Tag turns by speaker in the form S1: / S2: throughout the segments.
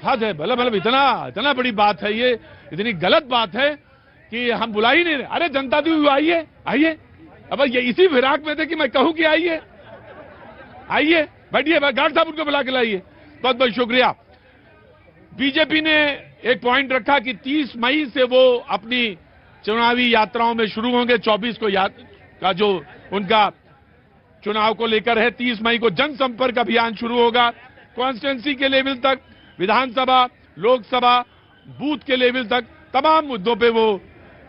S1: हद है, मतलब इतना बड़ी बात है ये, इतनी गलत बात है कि हम बुला ही नहीं रहे। अरे जनता दल आइए, आइए। अब ये इसी फिराक में थे कि मैं कहूं कि आइए, आइए, बैठिए, गार्ड साहब उनको बुला के लाइए। बहुत बहुत शुक्रिया। बीजेपी ने एक पॉइंट रखा कि 30 मई से वो अपनी चुनावी यात्राओं में शुरू होंगे। 24 को का जो उनका चुनाव को लेकर है, 30 मई को जनसंपर्क अभियान शुरू होगा। कॉन्स्टिट्यूंसी के लेवल तक, विधानसभा, लोकसभा, बूथ के लेवल तक तमाम मुद्दों पे वो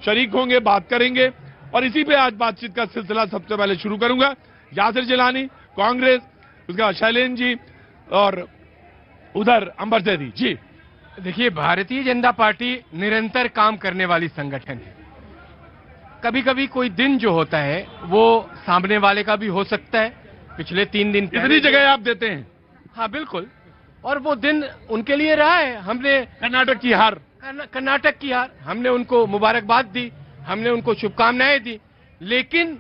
S1: शरीक होंगे, बात करेंगे। और इसी पे आज बातचीत का सिलसिला सबसे पहले शुरू करूंगा। यासिर जिलानी कांग्रेस, उसका शैलेंद्र जी और उधर अंबर जैदी जी।
S2: देखिए, भारतीय जनता पार्टी निरंतर काम करने वाली संगठन है। कभी कभी कोई दिन जो होता है वो सामने वाले का भी हो सकता है। पिछले 3 दिन
S1: कितनी जगह आप देते हैं?
S2: हाँ बिल्कुल, और वो दिन उनके लिए रहा है। हमने
S1: कर्नाटक की हार,
S2: हमने उनको मुबारकबाद दी, हमने उनको शुभकामनाएं दी। लेकिन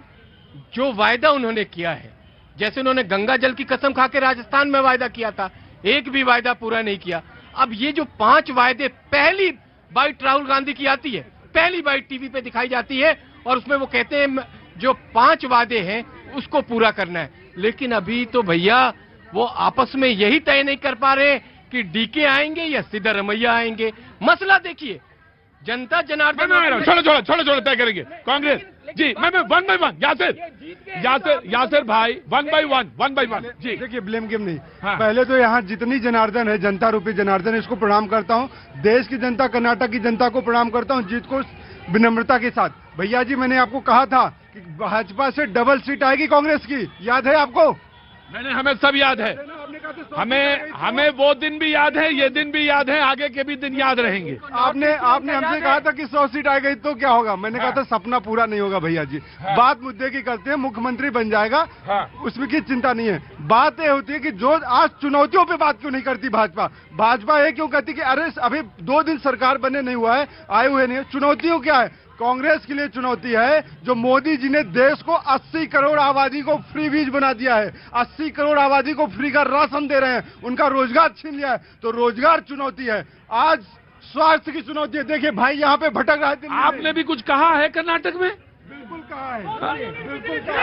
S2: जो वायदा उन्होंने किया है, जैसे उन्होंने गंगा जल की कसम खा के राजस्थान में वायदा किया था, एक भी वायदा पूरा नहीं किया। अब ये जो 5 वायदे, पहली बाइट राहुल गांधी की आती है, पहली बाइट टीवी पे दिखाई जाती है और उसमें वो कहते हैं जो 5 वादे हैं उसको पूरा करना है। लेकिन अभी तो भैया वो आपस में यही तय नहीं कर पा रहे कि डीके आएंगे या सिद्धरमैया आएंगे। मसला देखिए, जनता जनार्दन
S1: छोड़ो तय करेंगे कांग्रेस जी। मैं 1 by 1 यासिर भाई 1 by 1 जी।
S3: देखिए, ब्लेम गेम नहीं। हाँ। पहले तो यहाँ जितनी जनार्दन है, जनता रूपी जनार्दन, इसको प्रणाम करता हूँ। देश की जनता, कर्नाटक की जनता को प्रणाम करता हूँ, जीत को विनम्रता के साथ। भैया जी, मैंने आपको कहा था कि भाजपा से डबल सीट आएगी कांग्रेस की, याद है आपको?
S1: हमें सब याद है। हमें वो दिन भी याद है, ये दिन भी याद है, आगे के भी दिन याद रहेंगे।
S3: आपने हमसे कहा था कि 100 सीट आ गई तो क्या होगा? मैंने कहा था सपना पूरा नहीं होगा भैया जी। बात मुद्दे की करते हैं, मुख्यमंत्री बन जाएगा, उसमें की चिंता नहीं है। बात ये होती है कि जो आज चुनौतियों पे बात क्यों नहीं करती भाजपा ये क्यों कहती कि अरे अभी 2 दिन सरकार बने नहीं हुआ है, आए हुए नहीं है। चुनौतियों क्या है? कांग्रेस के लिए चुनौती है जो मोदी जी ने देश को 80 करोड़ आबादी को फ्री बीज बना दिया है, 80 करोड़ आबादी को फ्री का राशन दे रहे हैं, उनका रोजगार छीन लिया है। तो रोजगार चुनौती है, आज स्वास्थ्य की चुनौती है। देखिए भाई, यहाँ पे भटक रहा है।
S1: आपने भी कुछ कहा है कर्नाटक में?
S3: बिल्कुल कहा है, बिल्कुल कहा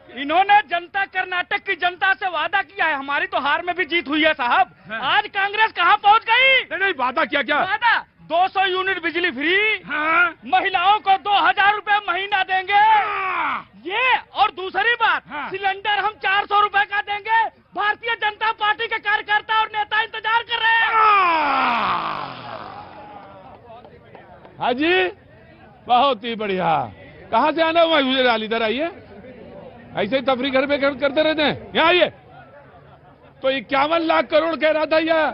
S3: है।
S4: इन्होंने जनता, कर्नाटक की जनता से वादा किया है। हमारी तो हार में भी जीत हुई है साहब। आज कांग्रेस कहाँ पहुँच गई?
S1: नहीं, वादा क्या
S4: वादा 200 यूनिट बिजली फ्री, महिलाओं को 2000 रुपए महीना देंगे, ये। और दूसरी बात, सिलेंडर हम 400 रुपए का देंगे। भारतीय जनता पार्टी के कार्यकर्ता और नेता इंतजार कर रहे हैं।
S1: हाँ जी, बहुत ही बढ़िया। कहाँ से आना हुआ? इधर आइए, ऐसे ही तफरी घर पे करते रहते हैं। यहाँ आइए। तो 51 लाख करोड़ कह रहा था या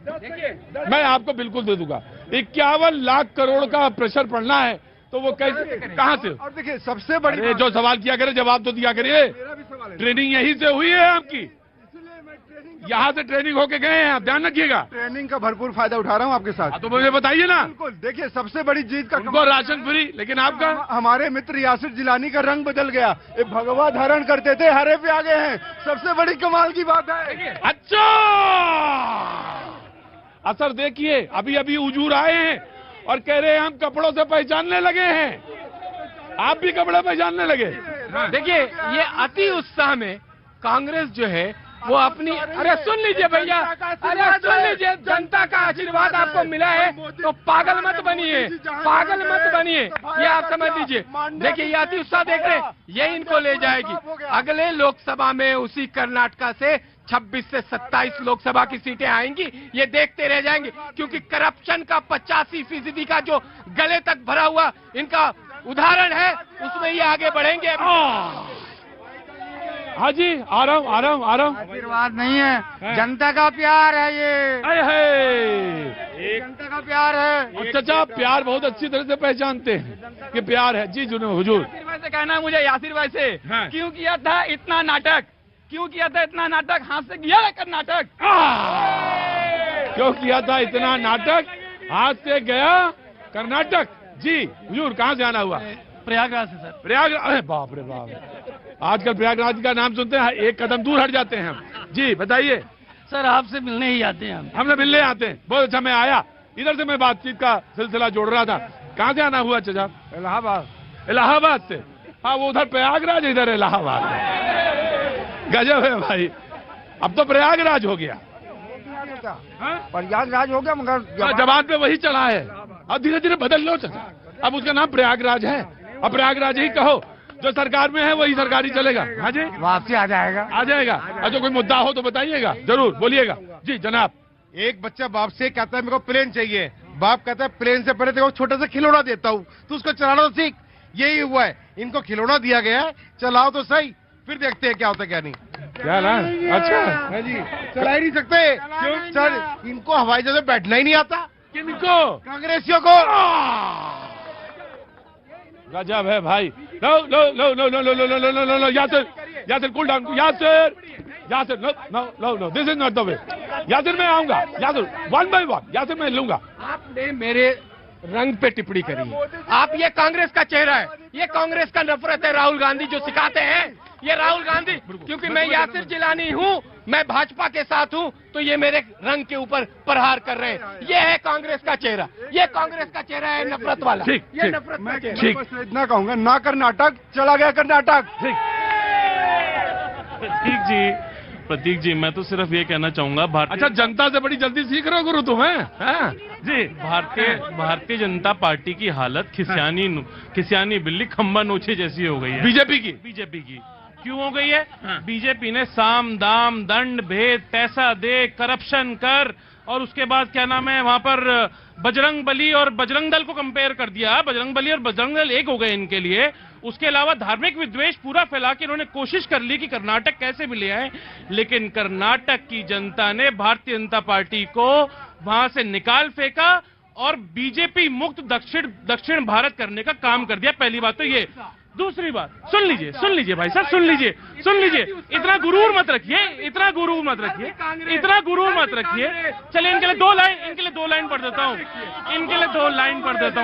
S1: मैं आपको बिल्कुल दे दूंगा। 51 लाख करोड़ का प्रेशर पड़ना है तो वो कैसे, कहां से?
S3: और देखिए, सबसे बड़ी
S1: जो सवाल किया करे जवाब तो दिया करिए। ट्रेनिंग यहीं से हुई है आपकी, यहाँ से ट्रेनिंग होके गए हैं आप, ध्यान रखिएगा।
S3: ट्रेनिंग का भरपूर फायदा उठा रहा हूँ आपके साथ।
S1: तो मुझे बताइए ना।
S3: बिल्कुल, देखिए, सबसे बड़ी जीत का
S1: उनको राशन फ्री, लेकिन आपका?
S3: हमारे मित्र यासिर जिलानी का रंग बदल गया। ये भगवा धारण करते थे, हरे पे आ गए हैं। सबसे बड़ी कमाल की बात है।
S1: अच्छा, असर देखिए, अभी हुजूर आए हैं और कह रहे हैं हम कपड़ों से पहचानने लगे हैं। आप भी कपड़े पहचानने लगे।
S2: देखिए, ये अति उत्साह में कांग्रेस जो है वो अपनी, अरे सुन लीजिए भैया, अरे सुन लीजिए, जनता का आशीर्वाद आपको मिला है तो पागल मत बनिए, पागल मत बनिए, ये आप समझ लीजिए। देखिए, ये अति उत्साह देख रहे हैं, ये इनको ले जाएगी अगले लोकसभा में। उसी कर्नाटक से 26 से 27 लोकसभा की सीटें आएंगी, ये देखते रह जाएंगे। क्योंकि करप्शन का 85% का जो गले तक भरा हुआ इनका उदाहरण है, उसमें ये आगे बढ़ेंगे।
S1: हाँ जी, आ रहा हूँ।
S3: आशीर्वाद नहीं है, जनता का प्यार है ये। जनता का प्यार है।
S1: अच्छा, प्यार बहुत अच्छी तरह से पहचानते हैं कि प्यार है जी। हुजूर
S4: यासिर भाई से कहना है मुझे, यासिर भाई से, क्यों किया था इतना नाटक? हाथ से किया है कर्नाटक।
S1: क्यों किया था इतना नाटक? हाथ से गया कर्नाटक जी। हुजूर कहाँ से आना हुआ?
S4: प्रयागराज से सर।
S1: प्रयागराज? अरे बाप रे बाप, आजकल प्रयागराज का नाम सुनते हैं एक कदम दूर हट जाते हैं हम। जी बताइए।
S4: सर आपसे मिलने ही आते हैं हम।
S1: हमने मिलने आते हैं, बहुत अच्छा। मैं आया इधर से, मैं बातचीत का सिलसिला जोड़ रहा था। कहाँ से आना हुआ चाचा?
S3: इलाहाबाद।
S1: इलाहाबाद से? हाँ, वो उधर प्रयागराज, इधर इलाहाबाद। गजब है भाई, अब तो प्रयागराज हो गया।
S3: प्रयागराज हो गया, मगर
S1: जबान पे वही चढ़ा है। अब धीरे धीरे बदल लो चाचा, अब उसका नाम प्रयागराज है। अब प्रयागराज ही कहो, जो सरकार में है वही सरकारी चलेगा। हाँ जी,
S3: वापसी आ जाएगा।
S1: आ जाएगा। अच्छा, कोई मुद्दा हो तो बताइएगा, जरूर बोलिएगा। जी जनाब।
S5: एक बच्चा बाप से कहता है मेरे को प्लेन चाहिए, बाप कहता है प्लेन से पहले तेरे को छोटा सा खिलौना देता हूँ, तू उसको चलाना तो सीख। यही हुआ है, इनको खिलौना दिया गया है, चलाओ तो सही, फिर देखते हैं क्या होता है क्या नहीं।
S1: क्या ना? अच्छा
S5: है जी, चला ही नहीं सकते। क्यों? सर, इनको हवाई जहाज में बैठना ही नहीं आता।
S1: किनको?
S5: कांग्रेसियों को।
S1: गजब है भाई। लो लो लो लो लो लो लो लो लो लो लो, Yasir, Yasir cool down, Yasir, Yasir, no no no no, this is not the way. Yasir मैं आऊंगा, Yasir one by one, Yasir मैं लूंगा।
S2: आपने मेरे रंग पे टिप्पणी करी है। आप, ये कांग्रेस का चेहरा है, ये कांग्रेस का नफरत है। राहुल गांधी जो सिखाते हैं, ये राहुल गांधी, क्योंकि मैं यासिर जिलानी हूँ, मैं भाजपा के साथ हूँ, तो ये मेरे रंग के ऊपर प्रहार कर रहे हैं। ये है कांग्रेस का चेहरा, ये कांग्रेस का चेहरा है नफरत वाला।
S1: ठीक,
S2: ये
S1: ठीक।
S2: नफरत का चेहरा।
S1: ठीक।
S3: बस इतना कहूंगा, ना कर्नाटक, चला गया कर्नाटक।
S6: प्रतीक जी, प्रतीक जी, मैं तो सिर्फ ये कहना चाहूंगा,
S1: अच्छा, जनता से बड़ी जल्दी सीख रहे हो गुरु तुम्हें? हाँ? जी।
S6: भारतीय जनता पार्टी की हालत खिसियानी बिल्ली खंबा नोचे जैसी हो गई है।
S1: बीजेपी की
S6: क्यों हो गई है? बीजेपी ने साम दाम दंड भेद, पैसा दे, करप्शन कर, और उसके बाद क्या नाम है, वहां पर बजरंग बली और बजरंग दल को कंपेयर कर दिया। बजरंग बली और बजरंग दल एक हो गए इनके लिए। उसके अलावा धार्मिक विद्वेष पूरा फैला के इन्होंने कोशिश कर ली कि कर्नाटक कैसे भी ले आए, लेकिन कर्नाटक की जनता ने भारतीय जनता पार्टी को वहां से निकाल फेंका और बीजेपी मुक्त दक्षिण भारत करने का काम कर दिया। पहली बात तो ये। दूसरी बात, सुन लीजिए भाई साहब, सुन लीजिए। इतना गुरूर मत रखिए। चलिए, इनके लिए दो लाइन पढ़ देता हूँ।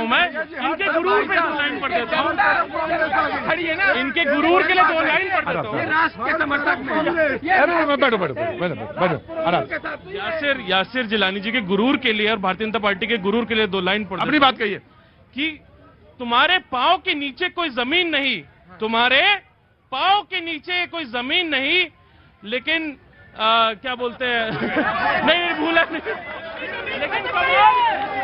S6: मैं इनके गुरूर पे 2 लाइन पढ़ देता हूँ। इनके गुरूर के लिए 2 लाइन पढ़ देता हूँ।
S2: राष्ट्र के समर्थक में
S1: बैठो।
S6: यासिर जिलानी जी के गुरूर के लिए और भारतीय जनता पार्टी के गुरूर के लिए 2 लाइन पढ़
S1: अपनी बात कहिए।
S6: कि तुम्हारे पांव के नीचे कोई जमीन नहीं, तुम्हारे पांव के नीचे कोई जमीन नहीं, लेकिन क्या बोलते हैं नहीं भूला नहीं, लेकिन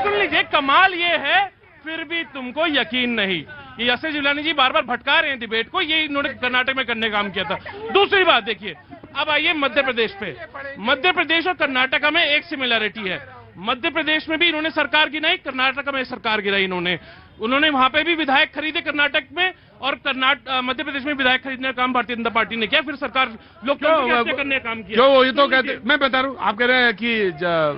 S6: सुन लीजिए, कमाल ये है फिर भी तुमको यकीन नहीं। ये यासिर जिलानी जी बार बार भटका रहे हैं डिबेट को, ये इन्होंने कर्नाटक में करने का काम किया था। दूसरी बात देखिए, अब आइए मध्य प्रदेश पे। मध्य प्रदेश और कर्नाटका में एक सिमिलरिटी है। मध्य प्रदेश में भी इन्होंने सरकार गिराई, कर्नाटक में सरकार गिराई। उन्होंने वहां पे भी विधायक खरीदे कर्नाटक में, और मध्य प्रदेश में विधायक खरीदने का काम भारतीय जनता पार्टी ने किया। फिर सरकार लोकतंत्र करने का काम किया।
S1: जो ये तो कहते, मैं बता रहा हूँ, आप कह रहे हैं कि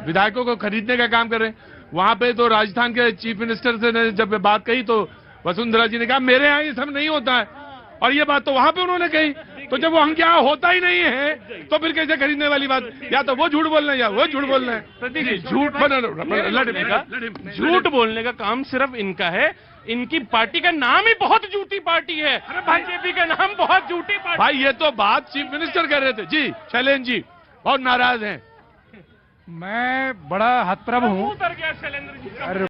S1: विधायकों को खरीदने का काम कर रहे हैं। वहां पे तो राजस्थान के चीफ मिनिस्टर से ने जब बात कही तो वसुंधरा जी ने कहा मेरे यहाँ ये सब नहीं होता है, और ये बात तो वहां पे उन्होंने कही। तो जब वो हम क्या होता ही नहीं है तो फिर कैसे खरीदने वाली बात? या तो वो झूठ बोलना है या वो झूठ बोलना है।
S6: झूठ बोलने का काम सिर्फ इनका है। इनकी पार्टी का नाम ही बहुत झूठी पार्टी है। बीजेपी का नाम बहुत झूठी पार्टी।
S1: भाई ये तो बात चीफ मिनिस्टर कर रहे थे। जी शैलेंद्र जी बहुत नाराज हैं।
S3: मैं बड़ा हतप्रभ हूँ।
S6: उतर गया शैलेंद्र जी।